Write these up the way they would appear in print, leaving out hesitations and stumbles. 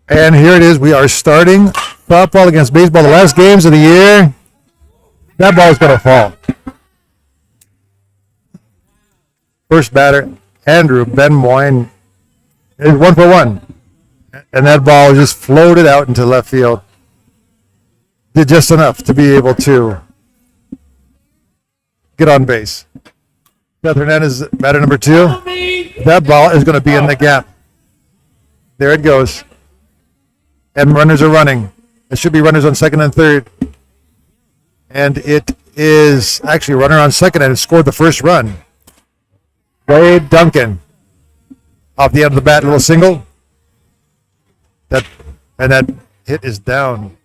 And here it is. We are starting softball against baseball. The last games of the year. That ball is going to fall. First batter, Andrew Ben Moyne, is 1-for-1. And that ball just floated out into left field. Did just enough to be able to get on base. Seth Hernandez, batter number 2. That ball is going to be in the gap. There it goes. And runners are running. There should be runners on second and third. And it is actually a runner on second and it scored the first run. Wade Duncan off the end of the bat, little single. That hit is down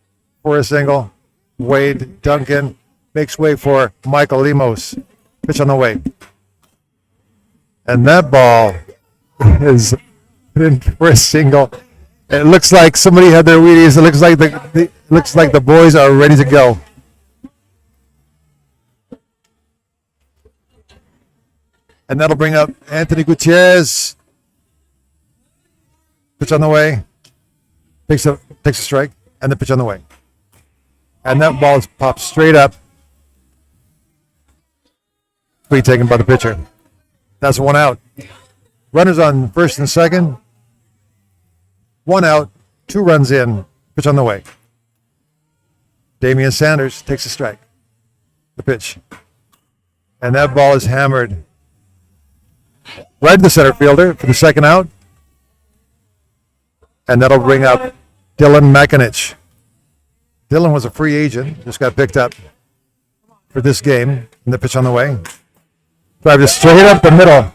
for a single. Wade Duncan makes way for Michael Lemos. Pitch on the way. And that ball is put in for a single. It looks like somebody had their Wheaties. It looks like the boys are ready to go. And that'll bring up Anthony Gutierrez. Pitch on the way. Takes a strike, and the pitch on the way. And that ball is popped straight up. Free taken by the pitcher. That's 1 out. Runners on first and second. 1 out, 2 runs in. Pitch on the way. Damian Sanders takes a strike. The pitch. And that ball is hammered right to the center fielder for the second out. And that'll bring up Dylan McInich. Dylan was a free agent, just got picked up for this game. And the pitch on the way. Drive just straight up the middle.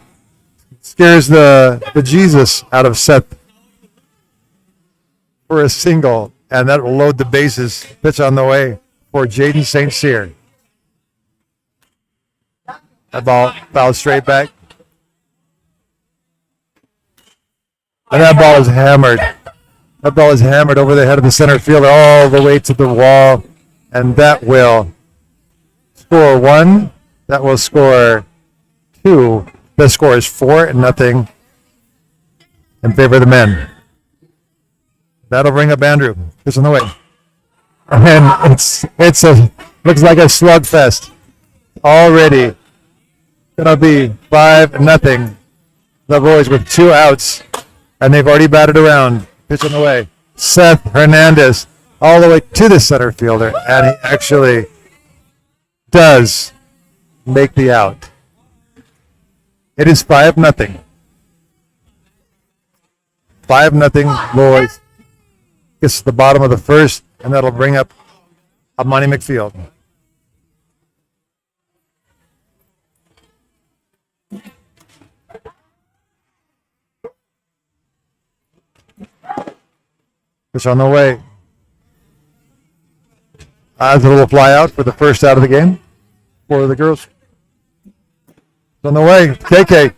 Scares the Jesus out of Seth for a single. And that will load the bases. Pitch on the way for Jaden St. Cyr. That ball fouled straight back. And that ball is hammered. That ball is hammered over the head of the center fielder all the way to the wall. And that will score 1. That will score 2. The score is 4-0 in favor of the men. That'll bring up Andrew. It's on the way. And looks like a slugfest. Already gonna be 5-0. The boys with 2 outs. And they've already batted around. Pitch on the way. Seth Hernandez all the way to the center fielder. And he actually does make the out. It is 5-0. 5-0, boys. Gets to the bottom of the first, and that'll bring up Amani McField. Pitch on the way. As it will fly out for the first out of the game for the girls. It's on the way. KK.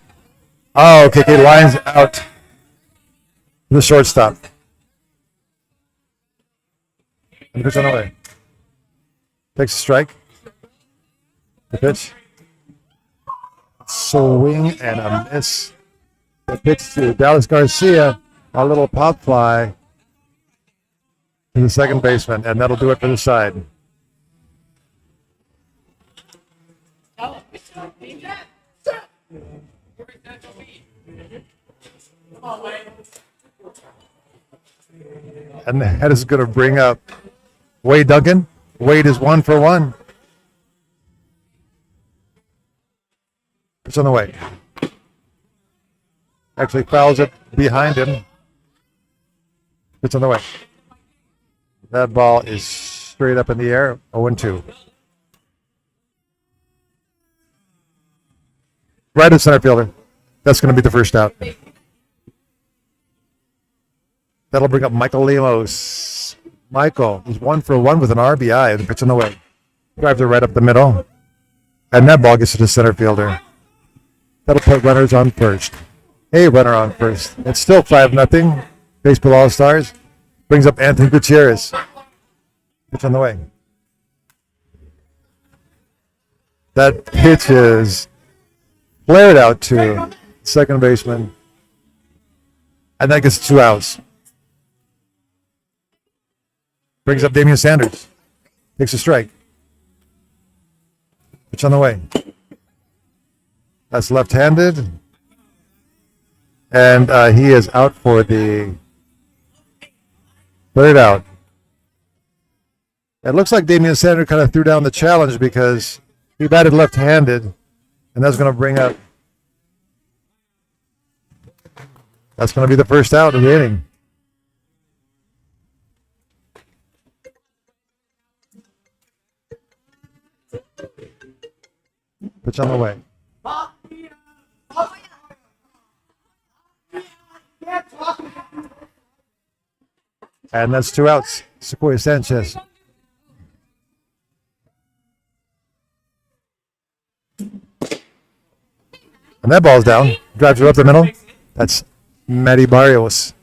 Oh, KK lines out to the shortstop. And the pitch on the way. Takes a strike. The pitch. Swing and a miss. The pitch to Dallas Garcia. A little pop fly to the second baseman, and that'll do it for the side. And that is going to bring up Wade Duncan. Wade is 1-for-1. It's on the way. Actually fouls it behind him. It's on the way. That ball is straight up in the air, 0-2. Right at center fielder. That's going to be the first out. That'll bring up Michael Lemos. Michael is 1-for-1 with an RBI. The pitch on the way. Drives it right up the middle. And that ball gets to the center fielder. That'll put runners on first. A runner on first. It's still 5-0. Baseball All-Stars. Brings up Anthony Gutierrez. Pitch on the way. That pitch is flared out to second baseman. And that gets 2 outs. Brings up Damian Sanders. Takes a strike. Pitch on the way. That's left-handed. And he is out for the third out. It looks like Damian Sanders kind of threw down the challenge because he batted left-handed, and that's going to bring up. That's going to be the first out of the inning. Pitch on the way. And that's 2 outs. Sequoia Sanchez. And that ball's down. Drives her up the middle. That's Maddie Barrios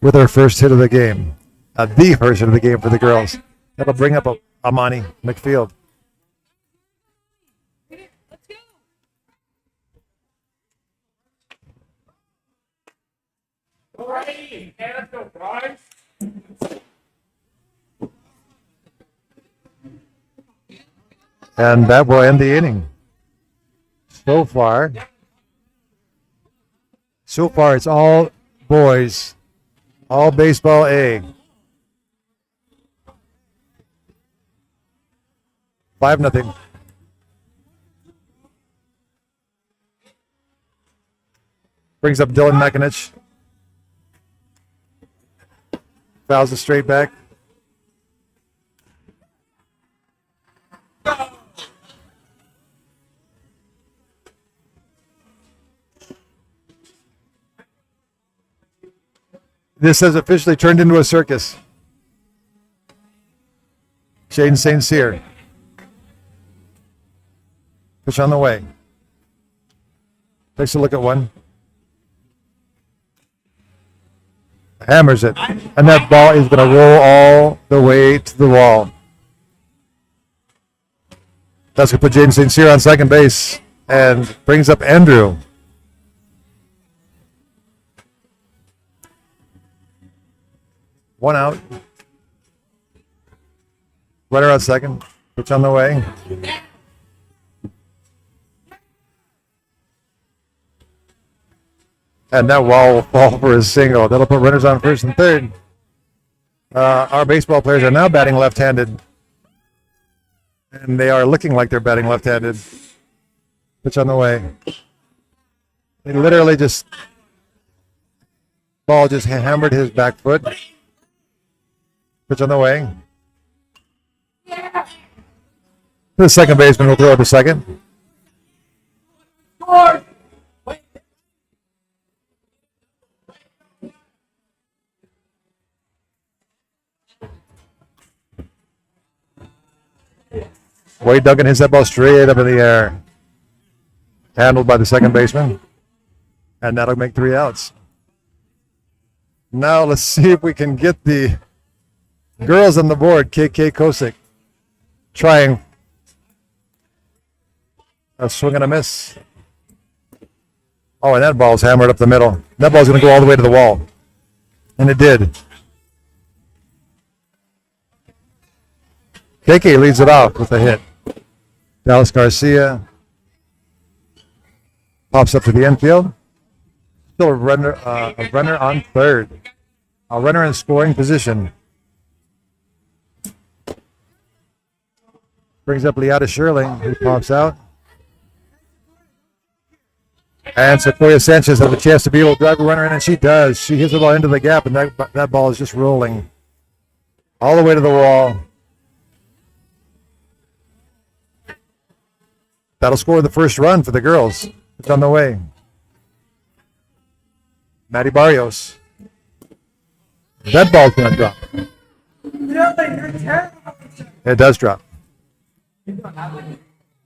with her first hit of the game. The first hit of the game for the girls. That'll bring up Amani McField. And that will end the inning. So far, it's all boys, all baseball A. 5-0. Brings up Dylan Mekanich. Fouls it straight back. This has officially turned into a circus. Shane St. Cyr. Pitch on the way. Takes a look at one. Hammers it. And that ball is going to roll all the way to the wall. That's going to put James St. Cyr on second base and brings up Andrew. One out. Runner on second. Pitch on the way. And that wall will fall for a single. That'll put runners on first and third. Our baseball players are now batting left-handed. And they are looking like they're batting left-handed. Pitch on the way. They literally just... Ball just hammered his back foot. Pitch on the way. The second baseman will throw it to second. Wade Duggan hits that ball straight up in the air. Handled by the second baseman. And that'll make 3 outs. Now let's see if we can get the girls on the board. KK Kosick trying a swing and a miss. Oh, and that ball's hammered up the middle. That ball's going to go all the way to the wall. And it did. KK leads it off with a hit. Dallas Garcia pops up to the infield. Still a runner on third. A runner in scoring position. Brings up Liata Sherling, who pops out. And Sequoia Sanchez has a chance to be able to drive a runner in, and she does. She hits the ball into the gap, and that ball is just rolling all the way to the wall. That'll score the first run for the girls. It's on the way. Maddie Barrios. That ball's going to drop. It does drop.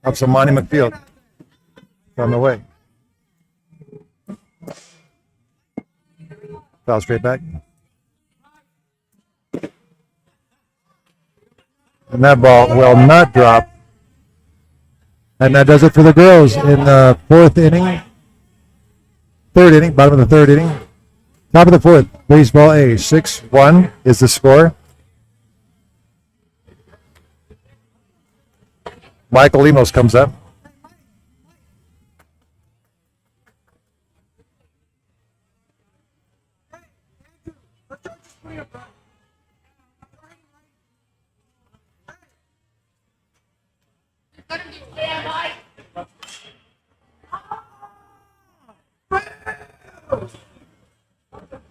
Up some Monty McField. It's on the way. Foul straight back. And that ball will not drop. And that does it for the girls in the third inning, bottom of the third inning. Top of the fourth, baseball A, 6-1 is the score. Michael Lemos comes up.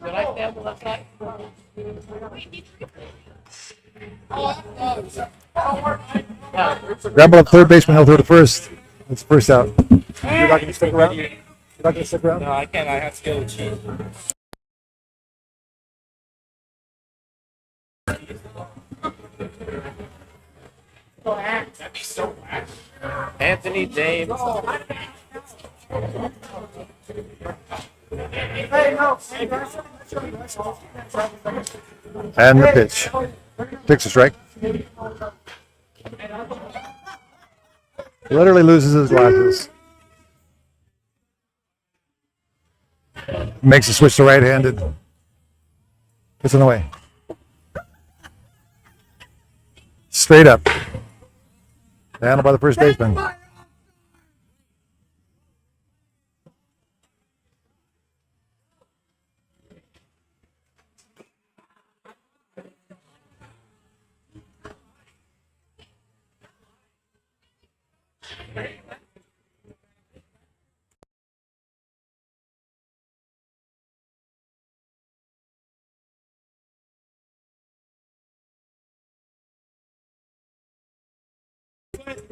Did I stay on the left side? Grab up third baseman, he'll throw to first. That's first out. You're not going to stick around? You're not going to stick around? No, I can't. I have to go with cheese. That'd be so whack. Anthony James. And the pitch. Takes a strike. Literally loses his glasses. Makes a switch to right-handed. Gets in the way. Straight up. Handled by the first baseman.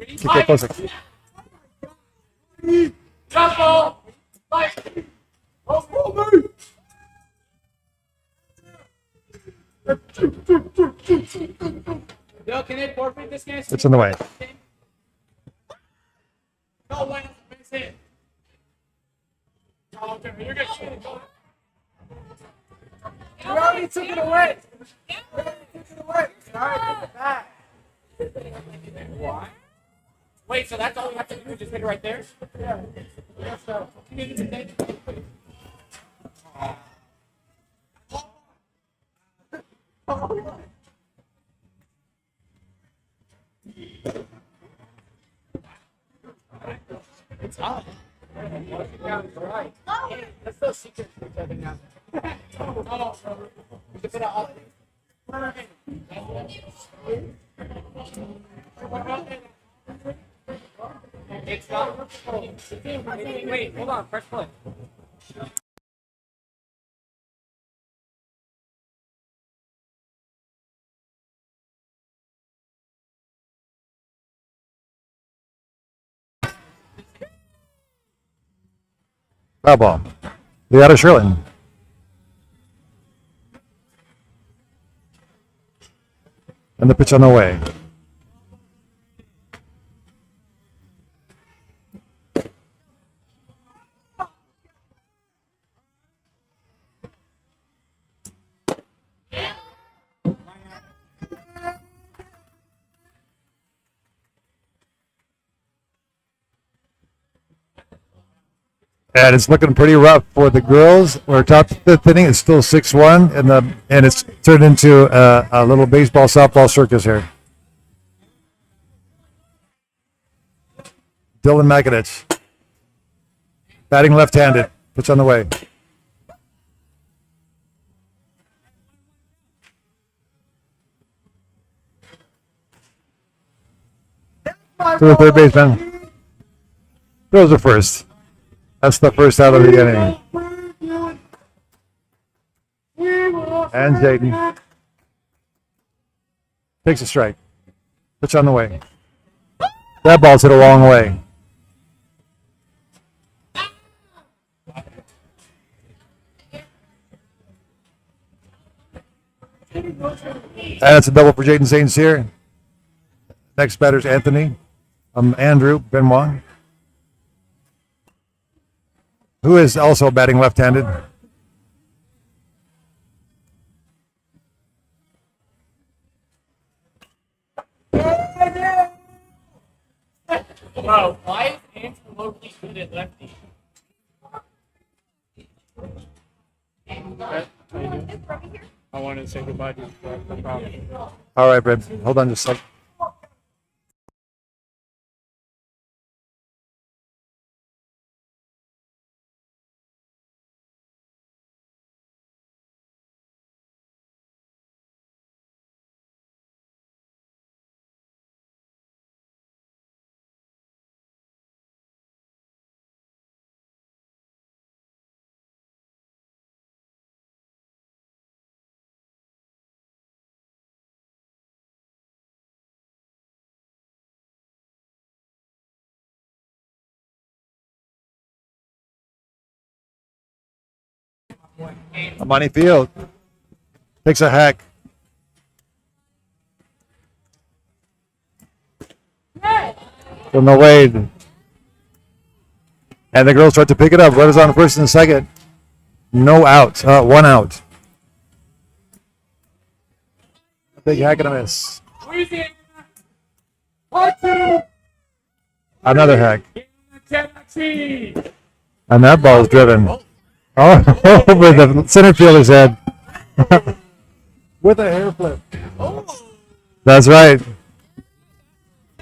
Kick that closer. Yo, can they forfeit this game? It's in the way. No way. Base hit. Oh, okay, you're good. You already took it away. You already took it away. You already took it back. Why? Wait, so that's all we have to do? Just hit it right there? Yeah. Yes, so. Can you do it? It's hot. Right. Let's still secret to each other now. Oh, we can put out it's not. Wait, hold on. Press play. Foul ball. Leota Sherlin. And the pitch on the way. And it's looking pretty rough for the girls. We're top fifth inning. It's still 6-1, and it's turned into a little baseball softball circus here. Dylan Makinich, batting left-handed. Pitch on the way. To the third baseman. Throws the first. That's the first out of the inning. And Zayden takes a strike. Pitch on the way. That ball's hit a long way. And it's a double for Jaden St. Cyr. Next batter's Anthony. Andrew Benoit, who is also batting left-handed. Bro, why is Andrew locally good at lefty? I wanted to say goodbye to you. No problem. All right, babe. Hold on just a second. Amani Field takes a hack. From the Wade. And the girls start to pick it up. Runners on first and second. No outs. One out. A big hack and a miss. Another hack. And that ball is driven over the center fielder's head. With a hair flip. That's right.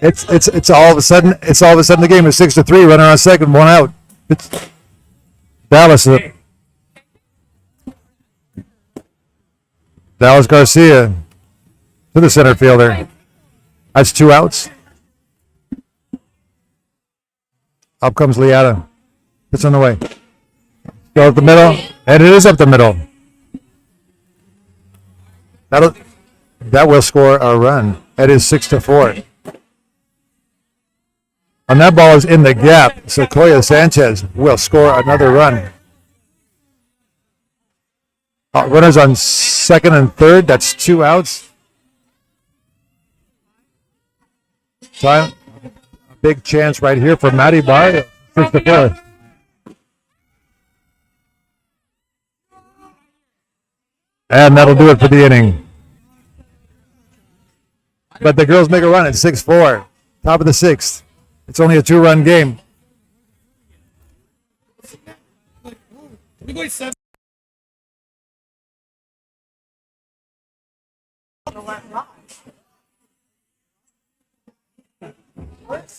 It's all of a sudden the game is 6-3. Runner on second, one out. It's Dallas. Dallas Garcia to the center fielder. That's two outs. Up comes Liata. It's on the way. Go up the middle, and it is up the middle. That will score a run. It is 6-4. And that ball is in the gap. Sequoia Sanchez will score another run. Runners on second and third. That's two outs. Time. A big chance right here for Matty Barr. 6-4. And that'll do it for the inning. But the girls make a run at 6-4. Top of the sixth. It's only a two-run game.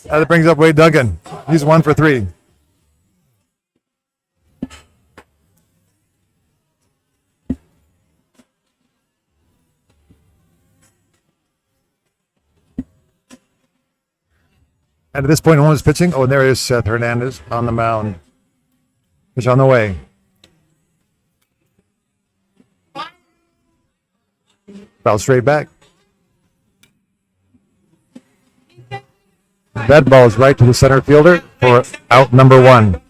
That brings up Wade Duncan. He's 1 for 3. And at this point, no one's pitching. Oh, and there is Seth Hernandez on the mound. Pitch on the way. Foul straight back. That ball is right to the center fielder for out number 1.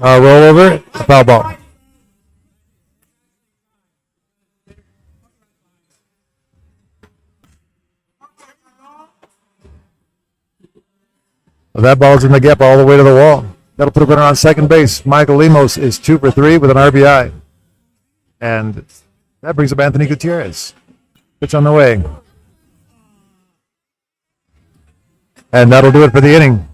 Roll over, a foul ball. Well, that ball's in the gap all the way to the wall. That'll put a runner on second base. Michael Lemos is 2 for 3 with an RBI. And that brings up Anthony Gutierrez. Pitch on the way. And that'll do it for the inning.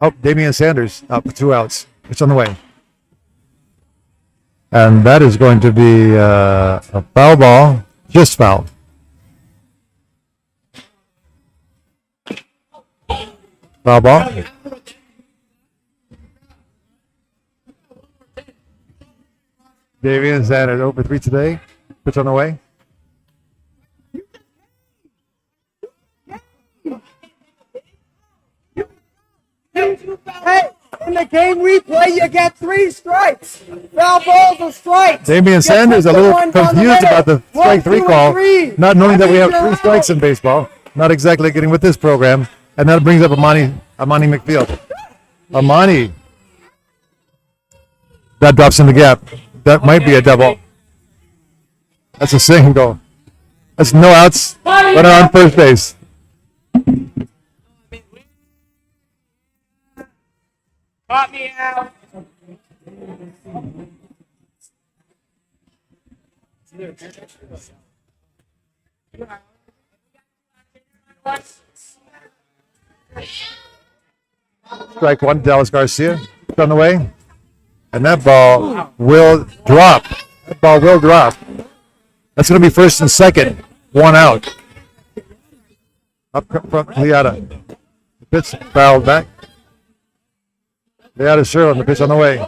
Oh, Damian Sanders up with 2 outs. It's on the way. And that is going to be a foul ball. Just foul. Foul ball. Damian Sanders 0 for 3 today. Pitch on the way. Hey, in the game replay, you get 3 strikes. Foul ball's a strike. Damian Sanders a little confused about the strike 3 call, not knowing that we have 3 strikes in baseball. Not exactly getting with this program. And that brings up Amani McField. Amani. That drops in the gap. That might be a double. That's a single. That's no outs. Runner on first base. Caught me out. Strike 1, Dallas Garcia. It's on the way. And that ball will drop. That ball will drop. That's going to be first and second. 1 out. Up front, Liata. The pitch fouled back. Liata Sherlin, the pitch on the way.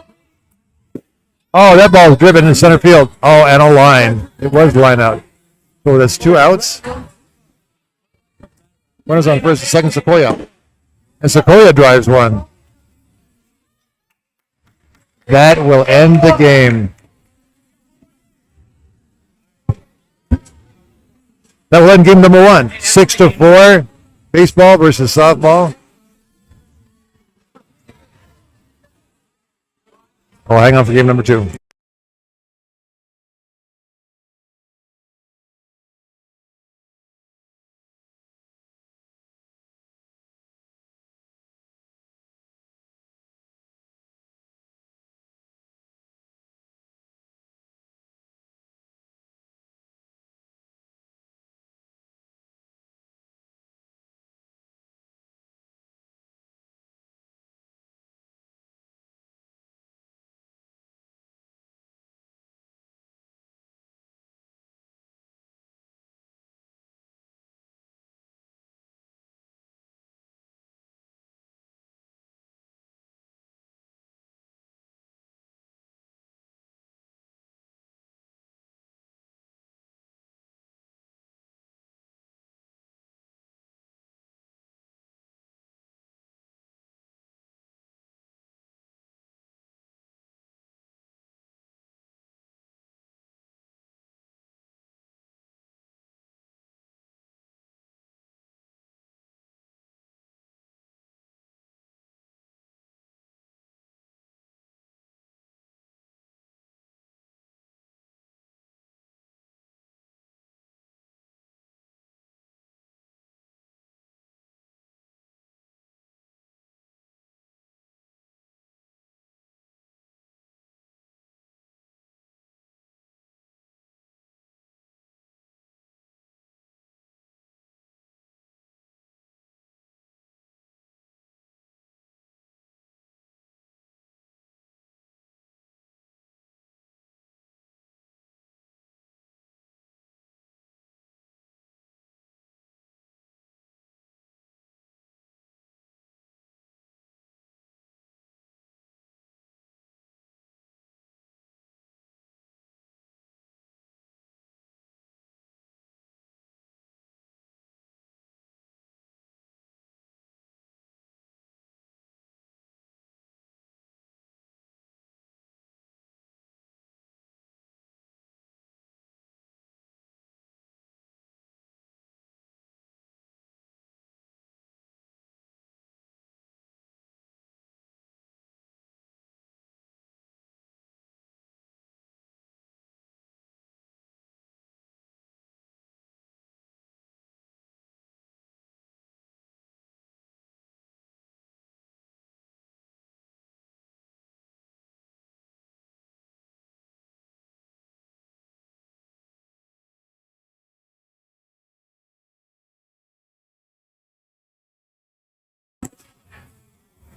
Oh, that ball is driven in center field. Oh, and a line. It was line out. So that's 2 outs. Runners on first and second, Sequoia. And Sequoia drives one. That will end the game. That will end game number 1. 6-4. Baseball versus softball. Oh, hang on for game number 2.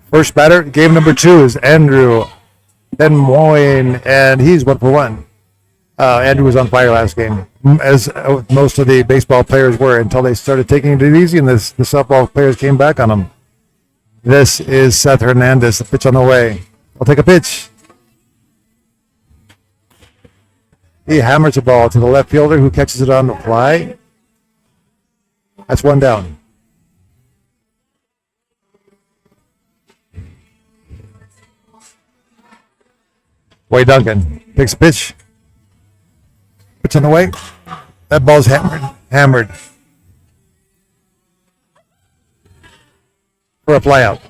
First batter, game number 2 is Andrew Des Moines, and he's 1 for 1. Andrew was on fire last game, as most of the baseball players were, until they started taking it easy, and the softball players came back on them. This is Seth Hernandez, the pitch on the way. I'll take a pitch. He hammers the ball to the left fielder, who catches it on the fly. That's 1 down. Wade Duncan takes a pitch. Pitch on the way. That ball's hammered. For a flyout.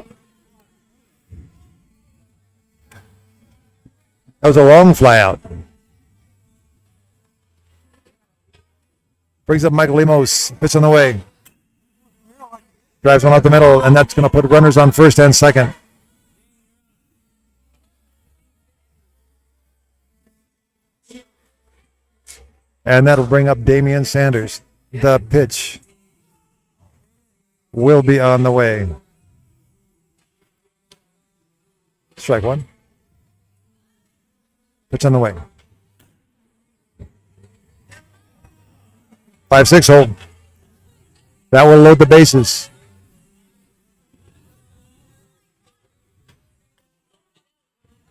That was a long flyout. Brings up Michael Lemos. Pitch on the way. Drives one out the middle, and that's going to put runners on first and second. And that'll bring up Damian Sanders. The pitch will be on the way. Strike 1. Pitch on the way. 5-6 hold. That will load the bases.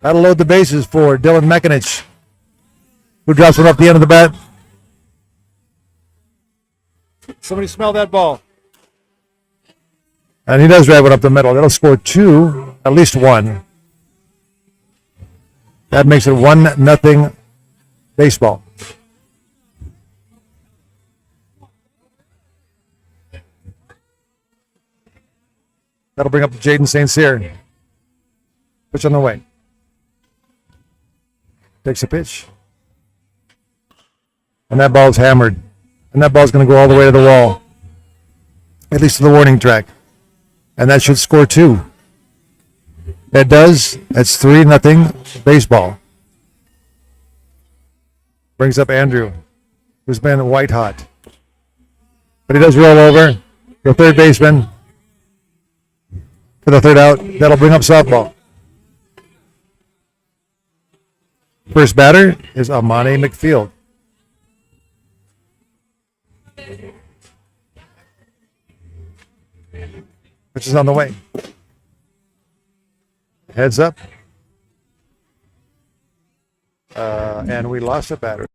That'll load the bases for Dylan Mekanich, who drops one off the end of the bat. Somebody smell that ball. And he does drive it up the middle. That'll score 2, at least 1. That makes it 1-0 baseball. That'll bring up Jaden St. Cyr. Pitch on the way. Takes a pitch. And that ball's hammered. And that ball's going to go all the way to the wall. At least to the warning track. And that should score 2. It does. That's 3-0 baseball. Brings up Andrew, who's been white hot. But he does roll over. The third baseman for the third out. That'll bring up softball. First batter is Amani McField. Which is on the way. Heads up. And we lost a batter.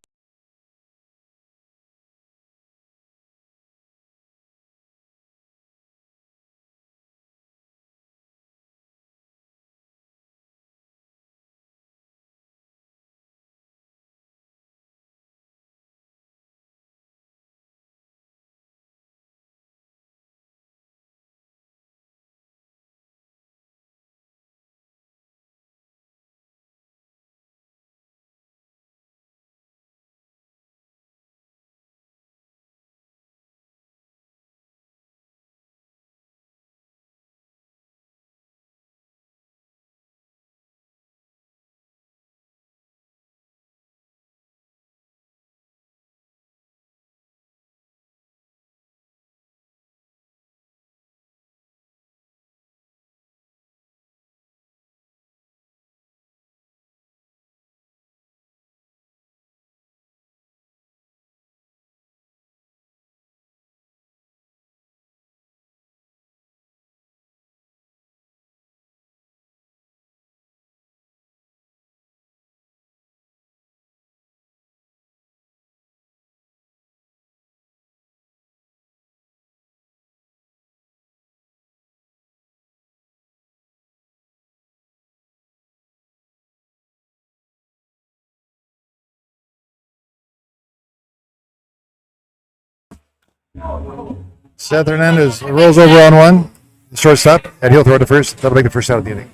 Seth Hernandez rolls over on one, shortstop, and he'll throw it to first. That'll make the first out of the inning.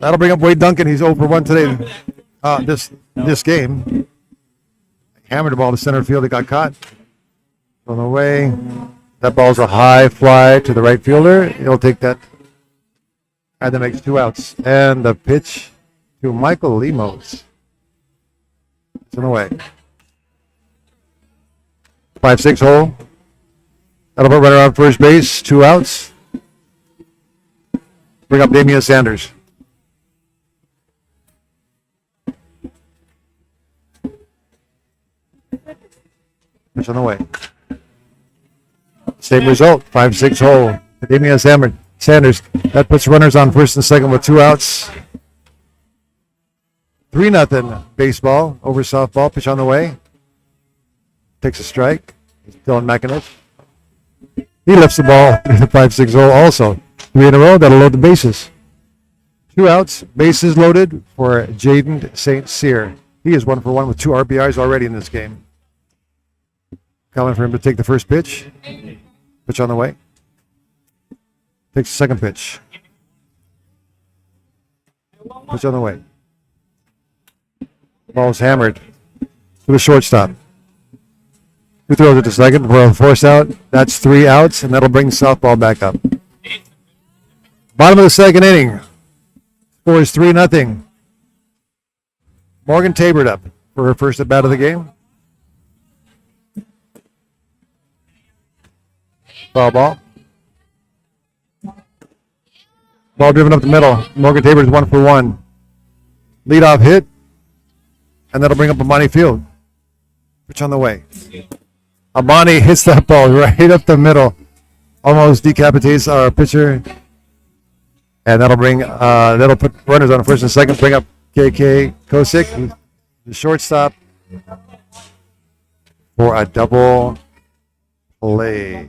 That'll bring up Wade Duncan. He's 0 for 1 today. This game. Hammered the ball to center field. It got caught. On the way. That ball's a high fly to the right fielder. He'll take that. And that makes 2 outs. And the pitch to Michael Lemos. It's on the way. 5-6 hole. That'll put runner on first base. 2 outs. Bring up Damian Sanders. Pitch on the way. Same result. 5-6 hole. Damian Sanders. That puts runners on first and second with 2 outs. 3-0 baseball over softball. Pitch on the way. Takes a strike. Dylan McInnes. He lifts the ball in the 5-6 hole also. 3 in a row. That'll load the bases. 2 outs. Bases loaded for Jaden St. Cyr. He is 1 for 1 with 2 RBIs already in this game. Calling for him to take the first pitch. Pitch on the way. Takes the second pitch. Pitch on the way. Ball's hammered to the shortstop. Who throws it to second for a force out? That's 3 outs, and that'll bring softball back up. Bottom of the second inning. Score is 3-0. Morgan Tabert up for her first at bat of the game. Foul ball. Ball driven up the middle. Morgan Tabert is 1 for 1. Leadoff hit, and that'll bring up Amani Field. Pitch on the way. Amani hits that ball right up the middle. Almost decapitates our pitcher. And that'll put runners on first and second. Bring up KK Kosick, the shortstop, for a double play.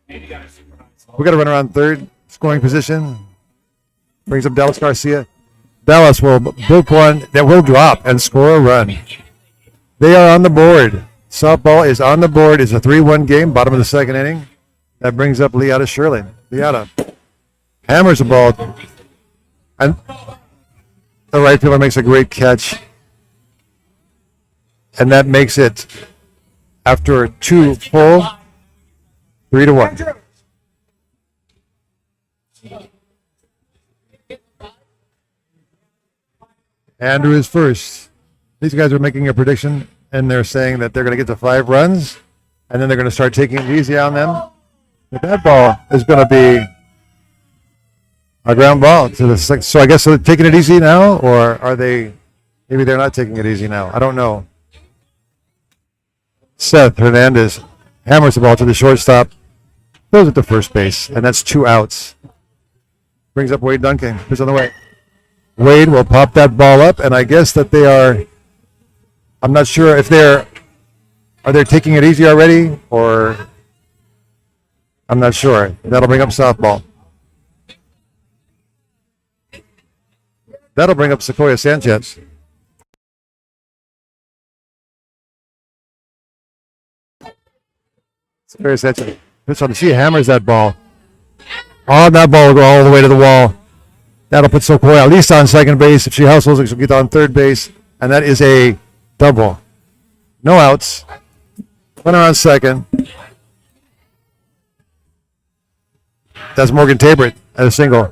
We got to run around third scoring position. Brings up Dallas Garcia. Dallas will book one that will drop and score a run. They are on the board. Softball is on the board. It's a 3-1 game, bottom of the second inning. That brings up Leota Shirley. Leota hammers the ball. And the right fielder makes a great catch. And that makes it, after 2 full, 3-1. Andrew is first. These guys are making a prediction, and they're saying that they're going to get to 5 runs, and then they're going to start taking it easy on them. But that ball is going to be a ground ball to the sixth. So I guess they're taking it easy now, or are they? Maybe they're not taking it easy now. I don't know. Seth Hernandez hammers the ball to the shortstop, throws it to first base, and that's 2 outs. Brings up Wade Duncan, who's on the way. Wade will pop that ball up, and I guess that they are. I'm not sure if are they taking it easy already, or I'm not sure. That'll bring up softball. That'll bring up Sequoia Sanchez. Sequoia Sanchez. She hammers that ball. Oh, that ball will go all the way to the wall. That'll put Sequoia at least on second base. If she hustles, she'll get on third base. And that is a double. No outs. Runner on second. That's Morgan Tabert at a single.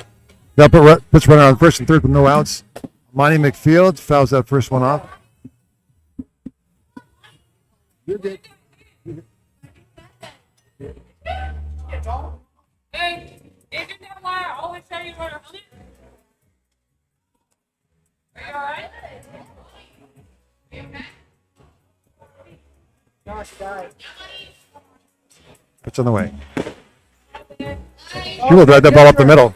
That puts runner on first and third with no outs. Monty McField fouls that first one off. Hey, isn't that why I always say you want to hunt it? Are you alright? Gosh, guys. It's on the way. He will drive that ball up the middle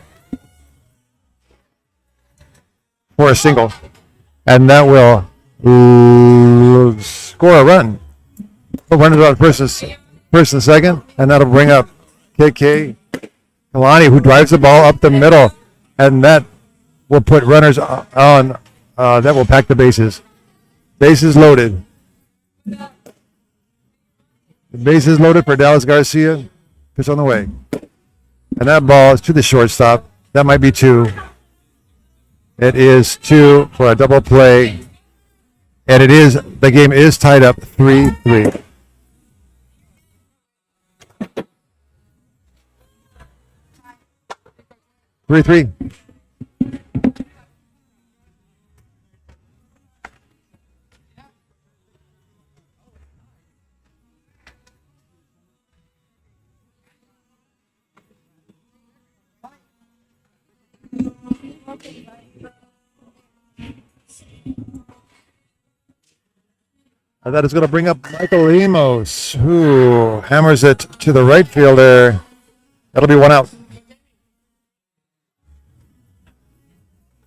for a single. And that will score a run. Put runners on first and second, and that'll bring up KK Kalani, who drives the ball up the middle, and that will put runners on. That will pack the bases. Bases loaded. The bases loaded for Dallas Garcia. Pitch on the way. And that ball is to the shortstop. That might be 2. It is 2 for a double play. And the game is tied up 3-3. Three. And that is going to bring up Michael Lemos, who hammers it to the right fielder. That'll be 1 out.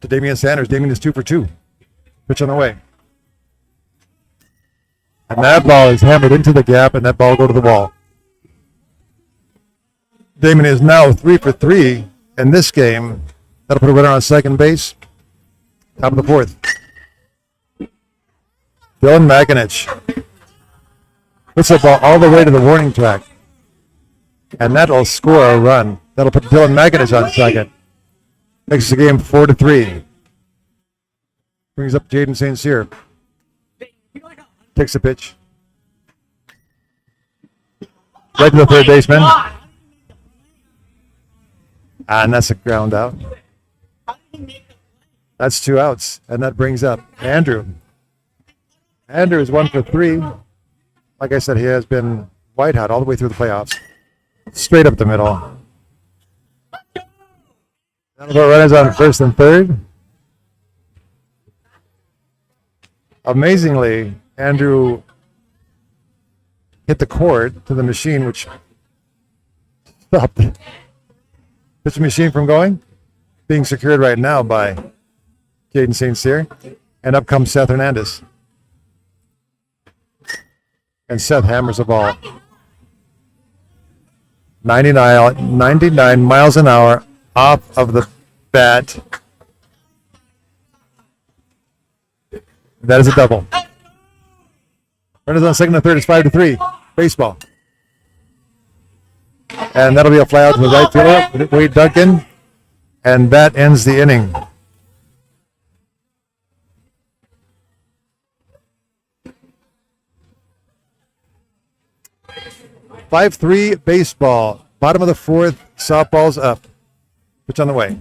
To Damian Sanders. Damian is 2 for 2. Pitch on the way. And that ball is hammered into the gap, and that ball will go to the wall. Damian is now 3 for 3 in this game. That'll put a runner on second base. Top of the 4th. Dylan Makinich puts the ball all the way to the warning track. And that'll score a run. That'll put Dylan Makinich on second. Makes the game 4-3. Brings up Jaden St. Cyr. Takes the pitch. Right to the third baseman. And that's a ground out. That's 2 outs. And that brings up Andrew. Andrew is 1 for 3. Like I said, he has been white hot all the way through the playoffs. Straight up the middle. That'll put runners on first and third. Amazingly, Andrew hit the cord to the machine, which stopped this machine from going. Being secured right now by Jaden St. Cyr. And up comes Seth Hernandez. And Seth hammers the ball. 99 miles an hour off of the bat. That is a double. Runners on second and third. It's 5-3. Baseball. And that'll be a fly out to the right fielder, Wade Duncan. And that ends the inning. Five-3 baseball. Bottom of the fourth. Softball's up. Pitch on the way.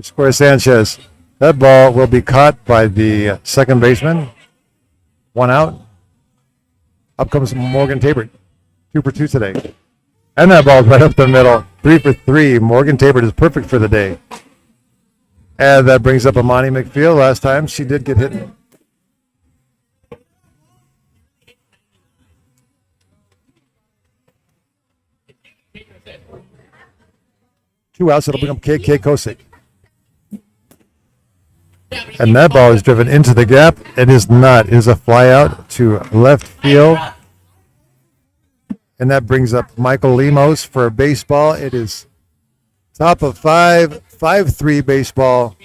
Square Sanchez. That ball will be caught by the second baseman. One out. Up comes Morgan Tabert. 2 for 2 today. And that ball's right up the middle. 3 for 3. Morgan Tabert is perfect for the day. And that brings up Amani McField. Last time she did get hit. Two outs. It'll bring up KK Kosick. And that ball is driven into the gap. It is not. It is a fly out to left field. And that brings up Michael Lemos for baseball. It is top of 5-3 baseball.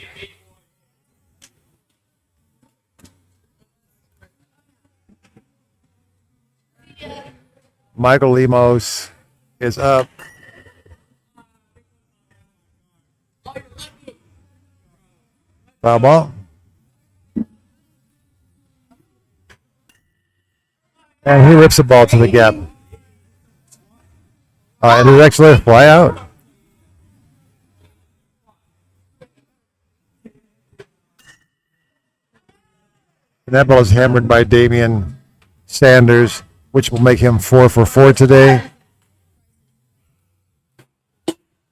Michael Lemos is up. Foul ball. And he rips the ball to the gap. It is actually a fly out. And that ball is hammered by Damian Sanders, which will make him 4 for 4 today.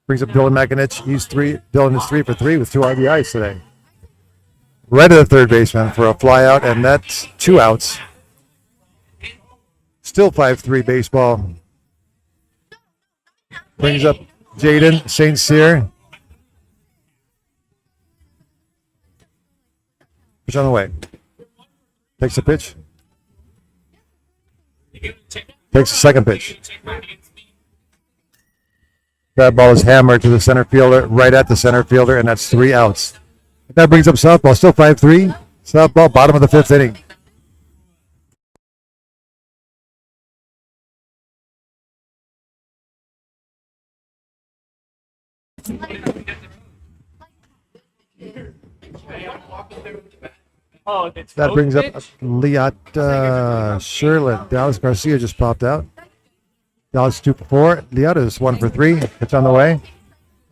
Brings up Dylan McInich. Dylan is 3 for 3 with 2 RBIs today. Right at the third baseman for a fly out, and that's 2 outs. Still 5-3 baseball. Brings up Jaden St. Cyr. Pitch on the way. Takes the pitch. Takes the second pitch. That ball is hammered to the center fielder, right at the center fielder, and that's 3 outs. That brings up softball. Still 5-3. Softball, bottom of the 5th inning. That brings up Liat Sherlin. Dallas Garcia just popped out. Dallas 2 for 4. Liat is 1 for 3. It's on the way.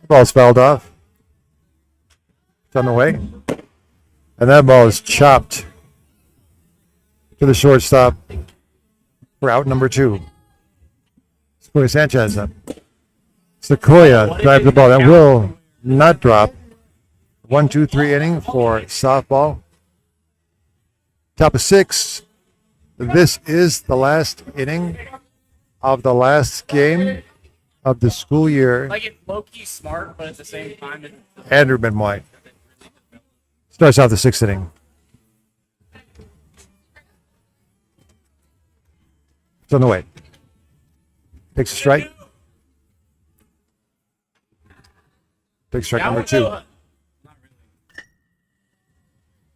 Ball's fouled off. It's on the way. And that ball is chopped to the shortstop for out number 2. Sequoia Sanchez up. Sequoia drives the ball. That will not drop. 1-2-3 inning for softball. Top of 6. This is the last inning of the last game of the school year. Like it's low-key smart, but at the same time, Andrew Benwhite starts out the 6th inning. It's on the way. Takes a strike. Takes strike number 2.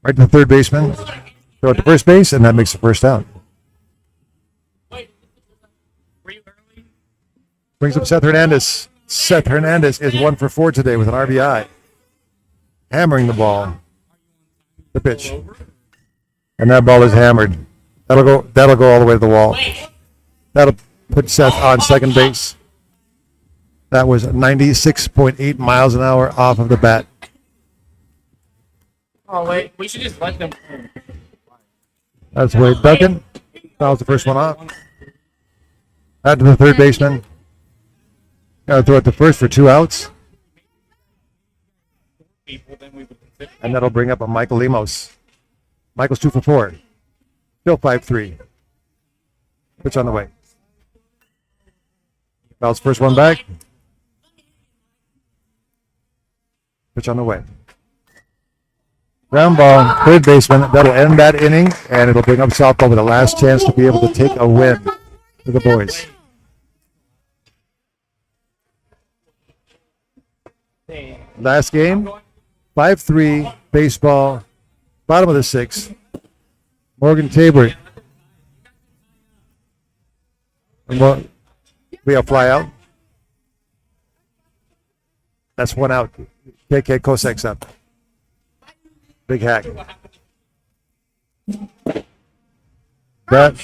Right to the third baseman. Throw it to first base, and that makes the first out. Brings up Seth Hernandez. Seth Hernandez is 1 for 4 today with an RBI. Hammering the ball. The pitch. And that ball is hammered. That'll go all the way to the wall. That'll put Seth on second base. That was 96.8 miles an hour off of the bat. Oh, wait. We should just let them. That's Wade Duncan. Fouls the first one off. Out to the third baseman. Got to throw it to first for 2 outs. And that'll bring up a Michael Lemos. Michael's 2 for 4. Still 5-3. Pitch on the way. Fouls first one back. Pitch on the way. Ground ball, third baseman. That'll end that inning, and it'll bring up softball with the last chance to be able to take a win for the boys. Last game, 5-3 baseball, bottom of the sixth. Morgan Tabor. We have fly out. That's one out. KK Kosek's up. Big hack. That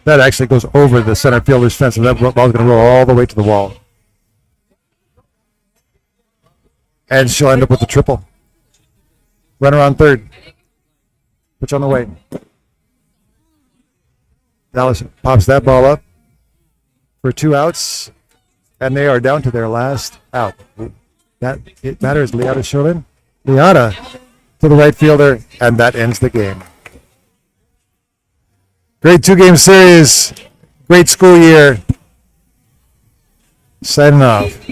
actually goes over the center fielder's fence, and that ball's going to roll all the way to the wall. And she'll end up with a triple. Runner on third. Pitch on the way. Dallas pops that ball up for 2 outs, and they are down to their last out. It matters. Liata Sherlin. Liata to the right fielder, and that ends the game. Great 2-game series. Great school year. Signing off.